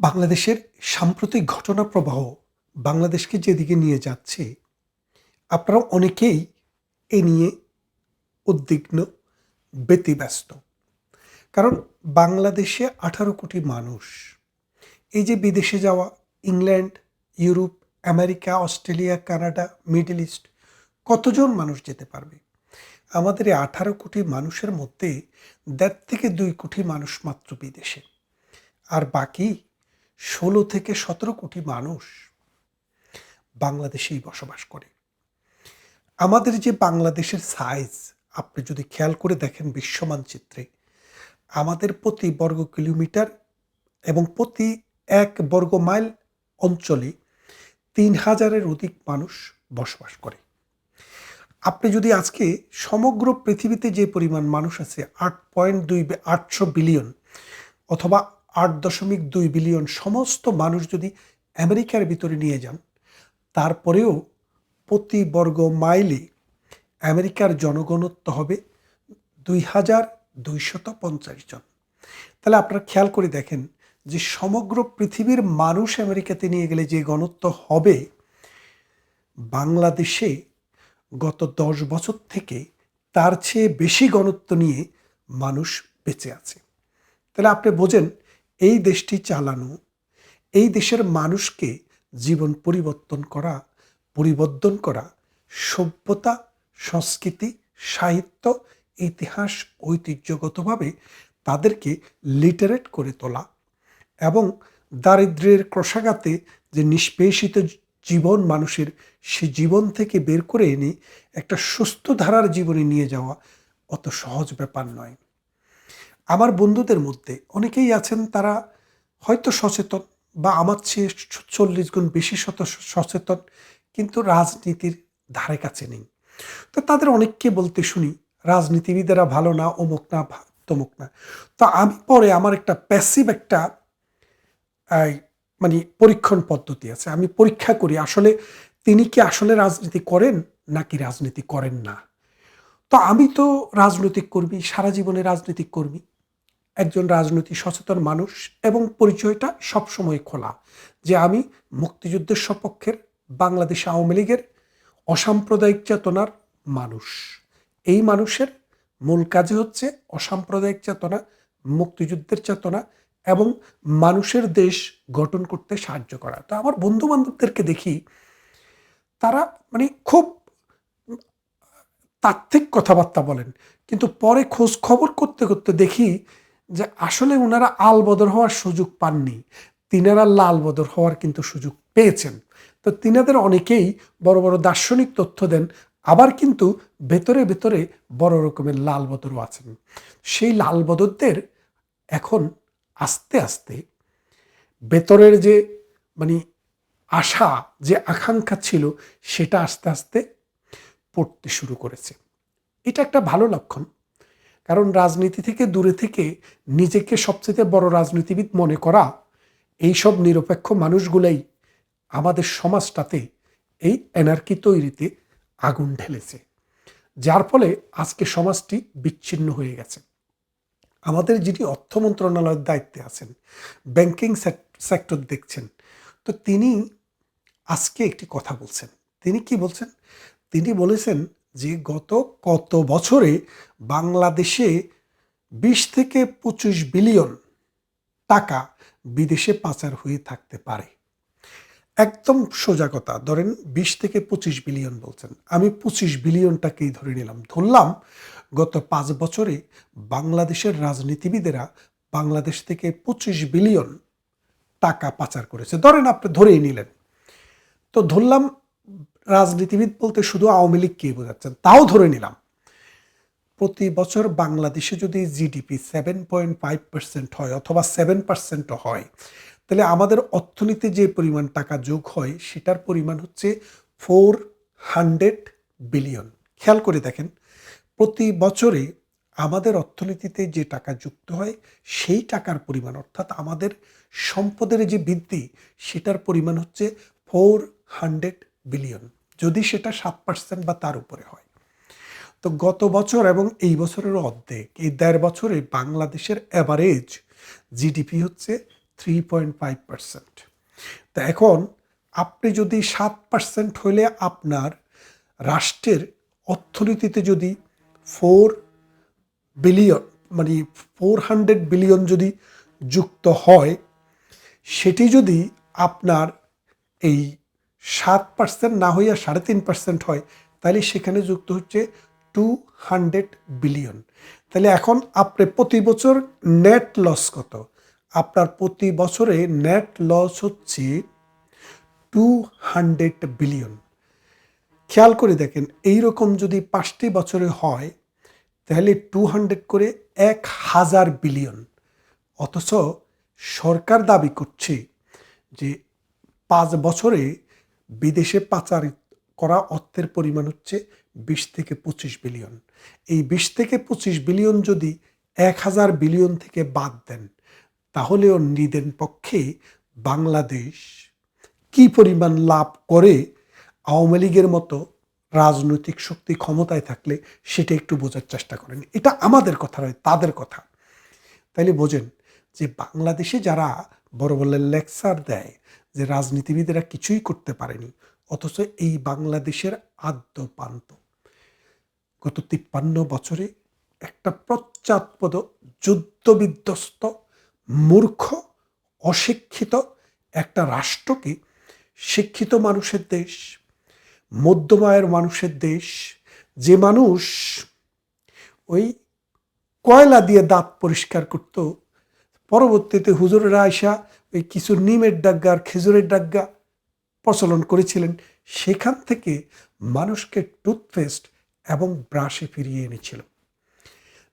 বাংলাদেশের সাম্প্রতিক ঘটনা প্রবাহ বাংলাদেশকে যেদিকে নিয়ে যাচ্ছে, আপনারা অনেকেই এ নিয়ে উদ্বিগ্ন, ব্যতিব্যস্ত। কারণ বাংলাদেশে 18 কোটি মানুষ। এই যে বিদেশে যাওয়া, England, Europe, America, Australia, Canada, middle east, কতজন মানুষ যেতে পারবে? আমাদের এই 18 কোটি মানুষের মধ্যে 1.5 থেকে 2 কোটি মানুষ মাত্র বিদেশে। আর বাকি 16 থেকে 17 কোটি মানুষ বাংলাদেশেই বসবাস করে। আমাদের যে বাংলাদেশের সাইজ, আপনি যদি খেয়াল করে দেখেন বিশ্ব মানচিত্রে, আমাদের প্রতি বর্গ কিলোমিটার এবং প্রতি 1 বর্গ মাইল অঞ্চলে 3000-এর অধিক মানুষ বসবাস করে। আপনি যদি আজকে সমগ্র পৃথিবীতে যে পরিমাণ মানুষ আছে 8.8 বিলিয়ন অথবা 8.2 বিলিয়ন সমস্ত মানুষ যদি আমেরিকার ভিতরে নিয়ে যান, তারপরেও প্রতি বর্গ মাইলে আমেরিকার জনঘনত্ব হবে 2250 জন। তাহলে আপনারা খেয়াল করে দেখেন যে সমগ্র পৃথিবীর মানুষ আমেরিকাতে নিয়ে গেলে যে ঘনত্ব হবে, বাংলাদেশে গত 10 বছর থেকে তার চেয়ে বেশি ঘনত্ব নিয়ে মানুষ বেঁচে আছে। তাহলে আপনি বোঝেন, এই দেশটি চালানো, এই দেশের মানুষকে জীবন পরিবর্তন করা, সভ্যতা, সংস্কৃতি, সাহিত্য, ইতিহাস, ঐতিহ্যগতভাবে তাদেরকে লিটারেট করে তোলা এবং দারিদ্র্যের ক্রশাঘাতে যে নিষ্পেষিত জীবন মানুষের, সে জীবন থেকে বের করে এনে একটা সুস্থ ধারার জীবনে নিয়ে যাওয়া অত সহজ ব্যাপার নয়। আমার বন্ধুদের মধ্যে অনেকেই আছেন, তারা হয়তো সচেতন বা আমার চেয়ে 40 গুণ বেশি সচেতন, কিন্তু রাজনীতির ধারে কাছে নেই। তো তাদের অনেককে বলতে শুনি, রাজনীতিবিদেরা ভালো না, অমুক না, তমুক না। তো আমি পরে আমার একটা প্যাসিভ একটা মানে পরীক্ষণ পদ্ধতি আছে, আমি পরীক্ষা করি আসলে তিনি কি আসলে রাজনীতি করেন নাকি রাজনীতি করেন না। তো আমি তো রাজনৈতিক কর্মী, সারা জীবনে রাজনৈতিক কর্মী, একজন রাজনৈতিক সচেতন মানুষ, এবং পরিচয়টা সবসময় খোলা যে আমি মুক্তিযুদ্ধের সপক্ষের, বাংলাদেশ আওয়ামী লীগের অসাম্প্রদায়িক চেতনার মানুষ। এই মানুষের মূল কাজে হচ্ছে অসাম্প্রদায়িক চেতনা, মুক্তিযুদ্ধের চেতনা এবং মানুষের দেশ গঠন করতে সাহায্য করা। তো আমার বন্ধু বান্ধবদেরকে দেখি, তারা মানে খুব তাত্ত্বিক কথাবার্তা বলেন, কিন্তু পরে খোঁজ খবর করতে করতে দেখি যে আসলে ওনারা আলবদর হওয়ার সুযোগ পাননি, তিনারা লাল বদর হওয়ার কিন্তু সুযোগ পেয়েছেন। তো তিনাদের অনেকেই বড় বড় দার্শনিক তথ্য দেন, আবার কিন্তু ভেতরে ভেতরে বড় রকমের লাল বদরও আছেন। সেই লাল বদরদের এখন আস্তে আস্তে ভেতরের যে মানে আশা, যে আকাঙ্ক্ষা ছিল, সেটা আস্তে আস্তে পড়তে শুরু করেছে। এটা একটা ভালো লক্ষণ, কারণ রাজনীতি থেকে দূরে থেকে নিজেকে সবচেয়ে বড় রাজনীতিবিদ মনে করা, এইসব নিরপেক্ষ মানুষগুলাই আমাদের সমাজটাতে এই এনার্কি তৈরিতে আগুন ঢেলেছে, যার ফলে আজকে সমাজটি বিচ্ছিন্ন হয়ে গেছে। আমাদের যিনি অর্থ মন্ত্রণালয়ের দায়িত্বে আছেন, ব্যাংকিং সেক্টর দেখছেন, তো তিনি আজকে একটি কথা বলছেন। তিনি কি বলছেন? তিনি বলেছেন যে গত কত বছরে বাংলাদেশে 20 থেকে 25 বিলিয়ন টাকা বিদেশে পাচার হয়ে থাকতে পারে। একদম সোজা কথা, ধরেন 20 থেকে 25 বিলিয়ন বলছেন, আমি 25 বিলিয়নটাকেই ধরে নিলাম। ধরলাম গত 5 বছরে বাংলাদেশের রাজনীতিবিদেরা বাংলাদেশ থেকে 25 বিলিয়ন টাকা পাচার করেছে, ধরেন আপনি ধরেই নিলেন। তো ধরলাম রাজনীতিবিদ বলতে শুধু আওয়ামী লীগকেই বোঝাচ্ছেন, তাও ধরে নিলাম। প্রতি বছর বাংলাদেশে যদি জিডিপি 7.5% হয় অথবা 7%ও হয়, তাহলে আমাদের অর্থনীতি যে পরিমাণ টাকা যোগ হয়, সেটার পরিমাণ হচ্ছে 400 বিলিয়ন। খেয়াল করে দেখেন, প্রতি বছরে আমাদের অর্থনীতিতে যে টাকা যুক্ত হয়, সেই টাকার পরিমাণ, অর্থাৎ আমাদের সম্পদের যে বৃদ্ধি, সেটার পরিমাণ হচ্ছে 400 বিলিয়ন, যদি সেটা 7% বা তার উপরে হয়। তো গত বছর এবং এই বছরের অর্ধেক, এই 1.5 বছরে বাংলাদেশের অ্যাভারেজ জিডিপি হচ্ছে 3.5%। তা এখন আপনি যদি 7% হলে আপনার রাষ্ট্রের অর্থনীতিতে যদি 4 বিলিয়ন মানে 400 বিলিয়ন যদি যুক্ত হয়, সেটি যদি আপনার এই 7% না হইয়া 3.5% হয়, তাহলে সেখানে যুক্ত হচ্ছে 200 বিলিয়ন। তাহলে এখন আপনি প্রতি বছর নেট লস কত? আপনার প্রতি বছরে নেট লস হচ্ছে 200 বিলিয়ন। খেয়াল করে দেখেন, এইরকম যদি 5টি বছরে হয় তাহলে 200 করে 1000 বিলিয়ন। অথচ সরকার দাবি করছে যে 5 বছরে বিদেশে পাচার করা অর্থের পরিমাণ হচ্ছে 20 থেকে 25 বিলিয়ন। এই 20 থেকে 25 বিলিয়ন যদি 1000 বিলিয়ন থেকে বাদ দেন, তাহলেও নিদেন পক্ষে বাংলাদেশ কি পরিমাণ লাভ করে আওয়ামী লীগের মতো রাজনৈতিক শক্তি ক্ষমতায় থাকলে সেটা একটু বোঝার চেষ্টা করেন। এটা আমাদের কথা নয়, তাদের কথা। তাইলে বোঝেন যে বাংলাদেশে যারা বড় বড় লেকচার দেয় যে রাজনীতিবিদেরা কিছুই করতে পারেনি, অথচ এই বাংলাদেশের আদ্যপান্ত গত 53 বছরে একটা পশ্চাৎপদ, যুদ্ধবিধ্বস্ত, মূর্খ, অশিক্ষিত একটা রাষ্ট্রকে শিক্ষিত মানুষের দেশ, মধ্যম আয়ের মানুষের দেশ, যে মানুষ ওই কয়লা দিয়ে দাঁত পরিষ্কার করত, পরবর্তীতে হুজুরেরা আয়সা ওই কিছু নিমের ডাগ্গা আর খেজুরের ডাগ্গা প্রচলন করেছিলেন, সেখান থেকে মানুষকে টুথপেস্ট এবং ব্রাশে ফিরিয়ে এনেছিল।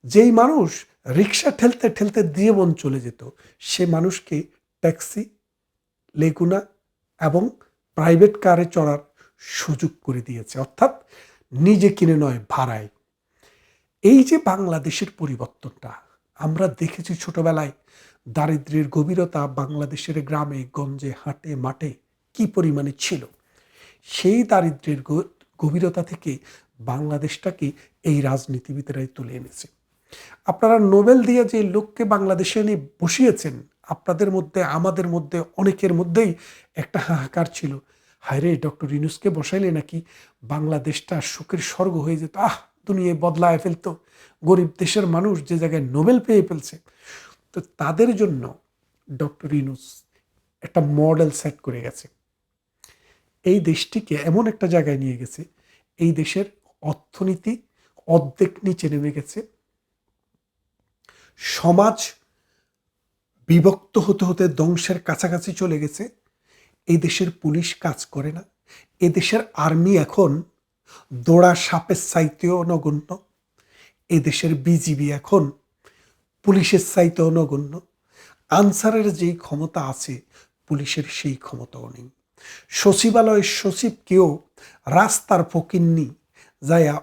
যেই মানুষ রিক্সা ঠেলতে ঠেলতে জীবন চলে যেত, সে মানুষকে ট্যাক্সি, লেগুনা এবং প্রাইভেট কারে চড়ার সুযোগ করে দিয়েছে, অর্থাৎ নিজে কিনে নয়, ভাড়ায়। এই যে বাংলাদেশের পরিবর্তনটা আমরা দেখেছি ছোটবেলায়, দারিদ্র্যের গভীরতা বাংলাদেশের গ্রামে গঞ্জে হাটে মাঠে কি পরিমাণে ছিল, সেই দারিদ্র্যের গভীরতা থেকে বাংলাদেশটাকে এই রাজনীতিবিদেরাই তুলে এনেছে। আপনারা নোবেল দিয়ে যে লোককে বাংলাদেশে এনে বসিয়েছেন, আপনাদের মধ্যে, আমাদের মধ্যে, অনেকের মধ্যেই একটা হাহাকার ছিল, হায়রে ডক্টর ইউনূসকে বসাইলে নাকি বাংলাদেশটা সুখের স্বর্গ হয়ে যেত, দুনিয়ায় বদলায় ফেলতো, গরিব দেশের মানুষ যে জায়গায় নোবেল পেয়ে ফেলছে। তো তাদের জন্য ডক্টর ইউনূস একটা মডেল সেট করে গেছে, এই দেশটিকে এমন একটা জায়গায় নিয়ে গেছে, এই দেশের অর্থনীতি অর্ধেক নিচে নেমে গেছে, সমাজ বিভক্ত হতে হতে ধ্বংসের কাছাকাছি চলে গেছে, এই দেশের পুলিশ কাজ করে না, এ দেশের আর্মি এখন দৌড়া সাপের চাইতেও নগণ্য, এ দেশের বিজিবি এখন পুলিশের চাইতেও নগণ্য, আনসারের যেই ক্ষমতা আছে পুলিশের সেই ক্ষমতাও নেই, সচিবালয়ের সচিবকেও রাস্তার ফকিন্নি যায়া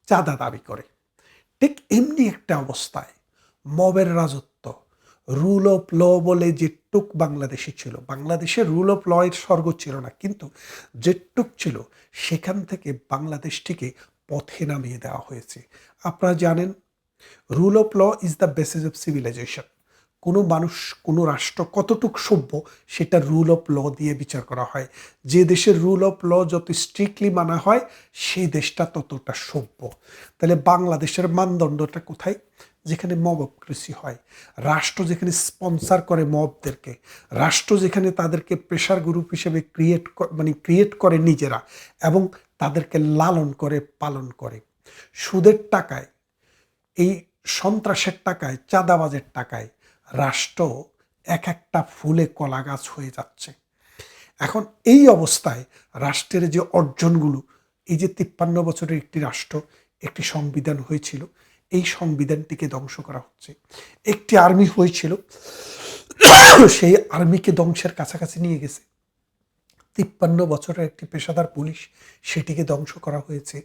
চাঁদা দাবি করে। ঠিক এমনি একটা অবস্থায় মবের রাজত্ব, রুল অফ ল বলে যেটুক বাংলাদেশে ছিল, বাংলাদেশে রুল অফ ল এর স্বর্গ ছিল না, কিন্তু যেটুক ছিল সেখান থেকে বাংলাদেশটিকে পথে নামিয়ে দেওয়া হয়েছে। আপনারা জানেন, rule of law is the basis of civilization. কোনো মানুষ, কোনো রাষ্ট্র কতটুক সভ্য সেটা রুল অফ ল দিয়ে বিচার করা হয়। যে দেশের রুল অফ ল যত স্ট্রিক্টলি মানা হয় সেই দেশটা ততটা সভ্য। তাহলে বাংলাদেশের মানদণ্ডটা কোথায়? যেখানে মবক্রেসি হয়, রাষ্ট্র যেখানে স্পন্সার করে মবদেরকে, রাষ্ট্র যেখানে তাদেরকে প্রেশার গ্রুপ হিসেবে ক্রিয়েট করে নিজেরা, এবং তাদেরকে লালন করে, পালন করে। সুদের টাকায়, এই সন্ত্রাসের টাকায়, চাঁদাবাজের টাকায় রাষ্ট্র এক একটা ফুলে কলা গাছ হয়ে যাচ্ছে। এখন এই অবস্থায় রাষ্ট্রের যে অর্জনগুলো, এই যে 53 বছরের একটি রাষ্ট্র, একটি সংবিধান হয়েছিল, এই সংবিধানটিকে ধ্বংস করা হচ্ছে। একটি আর্মি হয়েছিল, সেই আর্মিকে ধ্বংসের কাছাকাছি নিয়ে গেছে। 53 বছরের একটি পেশাদার পুলিশ, সেটিকে ধ্বংস করা হয়েছে।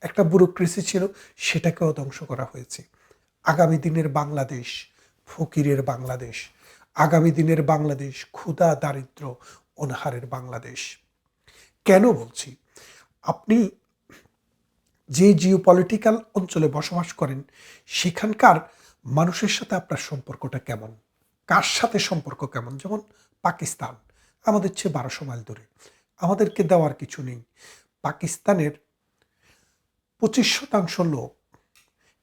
একটা ব্যুরোক্রেসি ছিল, সেটাকেও ধ্বংস করা হয়েছে। আগামী দিনের বাংলাদেশ ফকিরের বাংলাদেশ, আগামী দিনের বাংলাদেশ ক্ষুধা, দারিদ্র, অনাহারের বাংলাদেশ। কেন বলছি? আপনি যে জিওপলিটিক্যাল অঞ্চলে বসবাস করেন, সেখানকার মানুষের সাথে আপনার সম্পর্কটা কেমন? কার সাথে সম্পর্ক কেমন, যেমন পাকিস্তান আমাদের চেয়ে 1200 মাইল দূরে, আমাদেরকে দেওয়ার কিছু নেই। পাকিস্তানের 25% লোক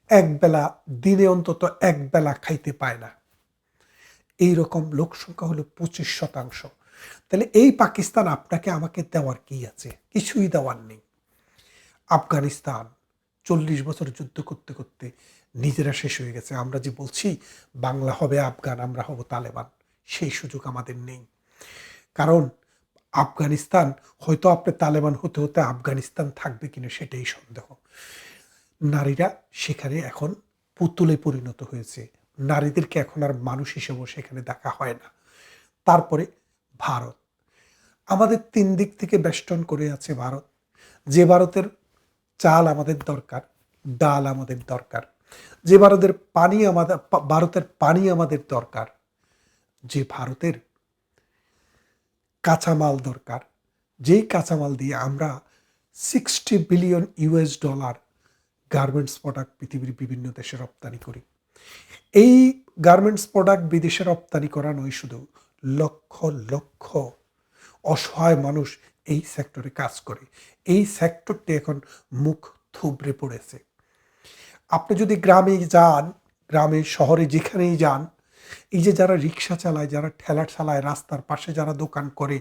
একবেলা, দিনে অন্তত একবেলা খাইতে পায় না। এইরকম লোক সংখ্যা হলো 25%। তাহলে এই পাকিস্তান আপনাকে আমাকে দেওয়ার কি আছে? কিছুই দেওয়ার নেই। আফগানিস্তান 40 বছর যুদ্ধ করতে করতে নিজেরা শেষ হয়ে গেছে। আমরা যে বলছি বাংলা হবে আফগান, আমরা হব তালেবান, সেই সুযোগ আমাদের নেই। কারণ আফগানিস্তান হয়তো আপনি তালেবান হতে হতে আফগানিস্তান থাকবে কিনা সেটাই সন্দেহ। নারীরা সেখানে এখন পুতুলে পরিণত হয়েছে। নারীদেরকে এখন আর মানুষ হিসেবেও সেখানে দেখা হয় না। তারপরে ভারত, আমাদের 3 দিক থেকে বেষ্টন করে আছে ভারত। যে ভারতের চাল আমাদের দরকার, ডাল আমাদের দরকার, যে ভারতের পানি আমাদের দরকার, যে ভারতের কাঁচামাল দরকার, যেই কাঁচামাল দিয়ে আমরা $60 বিলিয়ন গার্মেন্টস প্রোডাক্ট পৃথিবীর বিভিন্ন দেশে রপ্তানি করি। এই গার্মেন্টস প্রোডাক্ট বিদেশে রপ্তানি করা নয় শুধু, লক্ষ লক্ষ অসহায় মানুষ এই সেক্টরে কাজ করে। এই সেক্টরটি এখন মুখ থুবড়ে পড়েছে। আপনি যদি গ্রামে যান, গ্রামে শহরে যেখানেই যান, এই যে যারা রিক্সা চালায়, যারা ঠেলা চালায়, রাস্তার পাশে যারা দোকান করে,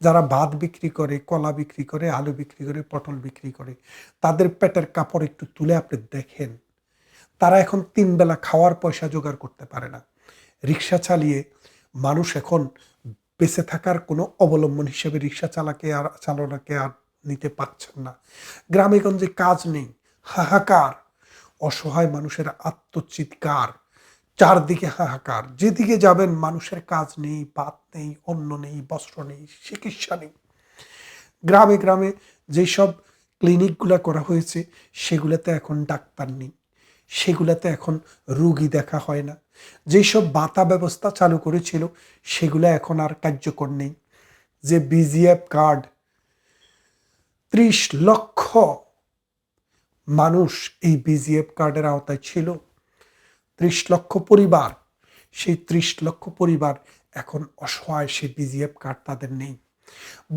যারা ভাত বিক্রি করে, কলা বিক্রি করে, আলু বিক্রি করে, পটল বিক্রি করে, তাদের পেটের কাপড় একটু তুলে আপনি দেখেন। তারা এখন 3 বেলা খাওয়ার পয়সা জোগাড় করতে পারে না। রিক্সা চালিয়ে মানুষ এখন বেঁচে থাকার কোনো অবলম্বন হিসেবে রিক্সা চালনাকে আর নিতে পারছেন না। গ্রামে গঞ্জে কাজ নেই, হাহাকার, অসহায় মানুষের আত্মচিৎকার, চারদিকে হাহাকার। যেদিকে যাবেন মানুষের কাজ নেই, ভাত নেই, অন্ন নেই, বস্ত্র নেই, চিকিৎসা নেই। গ্রামে গ্রামে যেসব ক্লিনিকগুলো করা হয়েছে সেগুলোতে এখন ডাক্তার নেই, সেগুলোতে এখন রুগী দেখা হয় না। যেসব ভাতা ব্যবস্থা চালু করেছিল সেগুলো এখন আর কার্যকর নেই। যে বিজিএফ কার্ড, 30 লক্ষ মানুষ এই বিজিএফ কার্ডের আওতায় ছিল, 30 লক্ষ পরিবার, সেই 30 লক্ষ পরিবার এখন অসহায়, সেই বিজিএফ কার্ড তাদের নেই।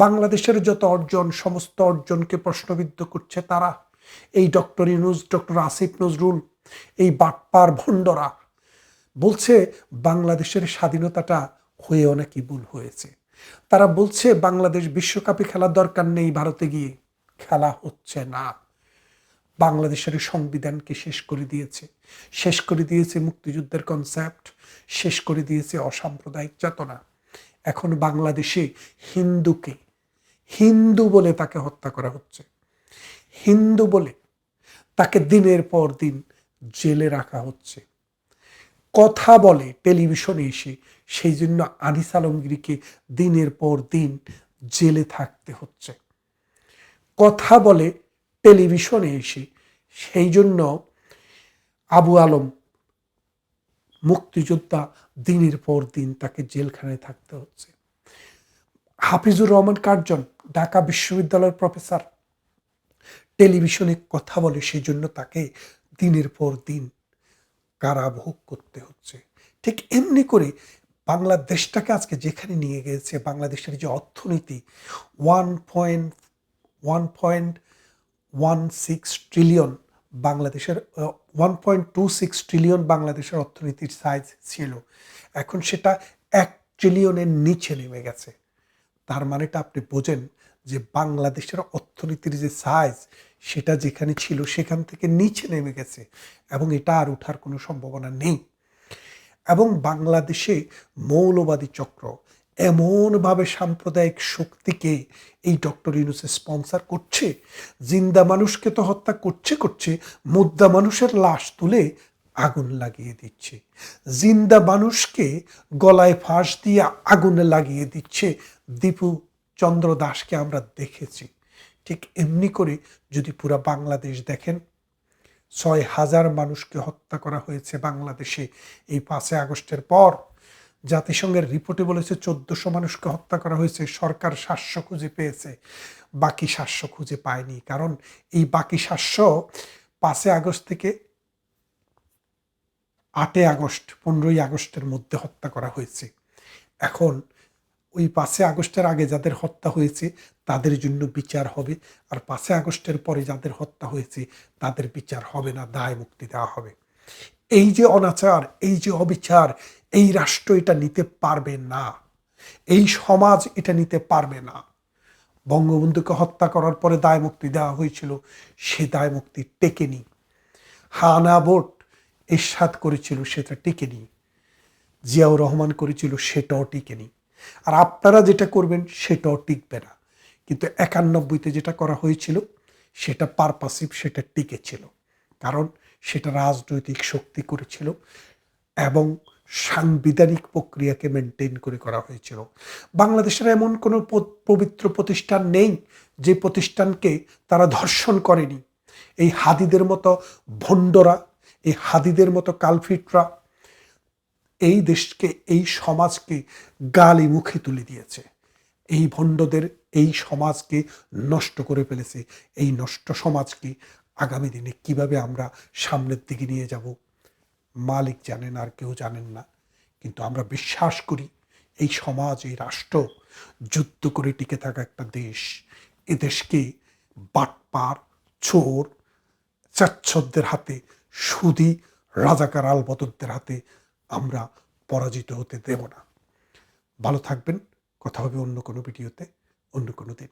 বাংলাদেশের যত অর্জন, সমস্ত অর্জনকে প্রশ্নবিদ্ধ করছে তারা। এই ডক্টর ইউনূস, ডক্টর আসিফ নজরুল, এই বাটপার ভণ্ডরা বলছে বাংলাদেশের স্বাধীনতাটা হয়ে অনেকই ভুল হয়েছে। তারা বলছে বাংলাদেশ বিশ্বকাপে খেলার দরকার নেই, ভারতে গিয়ে খেলা হচ্ছে না। বাংলাদেশের সংবিধানকে শেষ করে দিয়েছে, শেষ করে দিয়েছে মুক্তিযুদ্ধের কনসেপ্ট, শেষ করে দিয়েছে অসাম্প্রদায়িক চেতনা। এখন বাংলাদেশে হিন্দুকে হিন্দু বলে তাকে হত্যা করা হচ্ছে, হিন্দু বলে তাকে দিনের পর দিন জেলে রাখা হচ্ছে। কথা বলে টেলিভিশনে এসে, সেই জন্য আনিস আলমগীরকে দিনের পর দিন জেলে থাকতে হচ্ছে। কথা বলে টেলিভিশনে এসে, সেই জন্য আবু আলম মুক্তিযোদ্ধা দিনের পর দিন তাকে জেলখানায় থাকতে হচ্ছে। হাফিজুর রহমান কার্জন, ঢাকা বিশ্ববিদ্যালয়ের প্রফেসর, টেলিভিশনে কথা বলে, সেই জন্য তাকে দিনের পর দিন কারাভোগ করতে হচ্ছে। ঠিক এমনি করে বাংলাদেশটাকে আজকে যেখানে নিয়ে গেছে, বাংলাদেশের যে অর্থনীতি 1.16 ট্রিলিয়ন, বাংলাদেশের 1.26 ট্রিলিয়ন বাংলাদেশের অর্থনীতির সাইজ ছিল, এখন সেটা 1 ট্রিলিয়নের নিচে নেমে গেছে। তার মানেটা আপনি বোঝেন যে বাংলাদেশের অর্থনীতির যে সাইজ সেটা যেখানে ছিল সেখান থেকে নিচে নেমে গেছে, এবং এটা আর ওঠার কোনো সম্ভাবনা নেই। এবং বাংলাদেশে মৌলবাদী চক্র এমনভাবে সাম্প্রদায়িক শক্তিকে এই ডক্টর ইউনূসে স্পন্সর করছে, জিন্দা মানুষকে তো হত্যা করছে, মুর্দা মানুষের লাশ তুলে আগুন লাগিয়ে দিচ্ছে, জিন্দা মানুষকে গলায় ফাঁস দিয়ে আগুনে লাগিয়ে দিচ্ছে। দীপু চন্দ্র দাসকে আমরা দেখেছি। ঠিক এমনি করে যদি পুরা বাংলাদেশ দেখেন, 6,000 মানুষকে হত্যা করা হয়েছে বাংলাদেশে এই 5 আগস্টের পর। জাতিসংঘের রিপোর্টে বলেছে 1400 মানুষকে হত্যা করা হয়েছে, সরকার 700 খুঁজে পেয়েছে, বাকি 700 খুঁজে পায়নি। কারণ এই বাকি 700 5 আগস্ট থেকে 8 আগস্ট 15ই আগস্টের মধ্যে হত্যা করা হয়েছে। এখন ওই 5 আগস্টের আগে যাদের হত্যা হয়েছে তাদের জন্য বিচার হবে, আর 5 আগস্টের পরে যাদের হত্যা হয়েছে তাদের বিচার হবে না, দায় মুক্তি দেওয়া হবে। এই যে অনাচার, এই যে অবিচার, এই রাষ্ট্র এটা নিতে পারবে না, এই সমাজ এটা নিতে পারবে না। বঙ্গবন্ধুকে হত্যা করার পরে দায় মুক্তি দেওয়া হয়েছিল, সে দায় মুক্তি টেকেনি। হানা ভোট এরশাদ করেছিল, সেটা টেকেনি। জিয়াউর রহমান করেছিল, সেটাও টিকেনি। আর আপনারা যেটা করবেন সেটাও টিকবে না। কিন্তু 91তে যেটা করা হয়েছিল সেটা পারপাসিভ, সেটা টিকেছিল। কারণ সেটা রাজনৈতিক শক্তি করেছিল এবং সাংবিধানিক প্রক্রিয়াকে মেনটেন করে করা হয়েছিল। বাংলাদেশের এমন কোনো পবিত্র প্রতিষ্ঠান নেই যে প্রতিষ্ঠানকে তারা ধর্ষণ করেনি। এই হাদিদের মতো ভণ্ডরা, এই হাদিদের মতো কালফিটরা এই দেশকে, এই সমাজকে গালি মুখে তুলে দিয়েছে। এই ভণ্ডদের এই সমাজকে নষ্ট করে ফেলেছে। এই নষ্ট সমাজকে আগামী দিনে কিভাবে আমরা সামনের দিকে নিয়ে যাব মালিক জানেন, আর কেউ জানেন না। কিন্তু আমরা বিশ্বাস করি এই সমাজ, এই রাষ্ট্র যুদ্ধ করে টিকে থাকা একটা দেশ। এ দেশকে বাটপার, চোর, চাচ্ছদের হাতে, সুদী রাজাকার আলবদরদের হাতে আমরা পরাজিত হতে দেব না। ভালো থাকবেন। কথা হবে অন্য কোনো ভিডিওতে, অন্য কোনো দিন।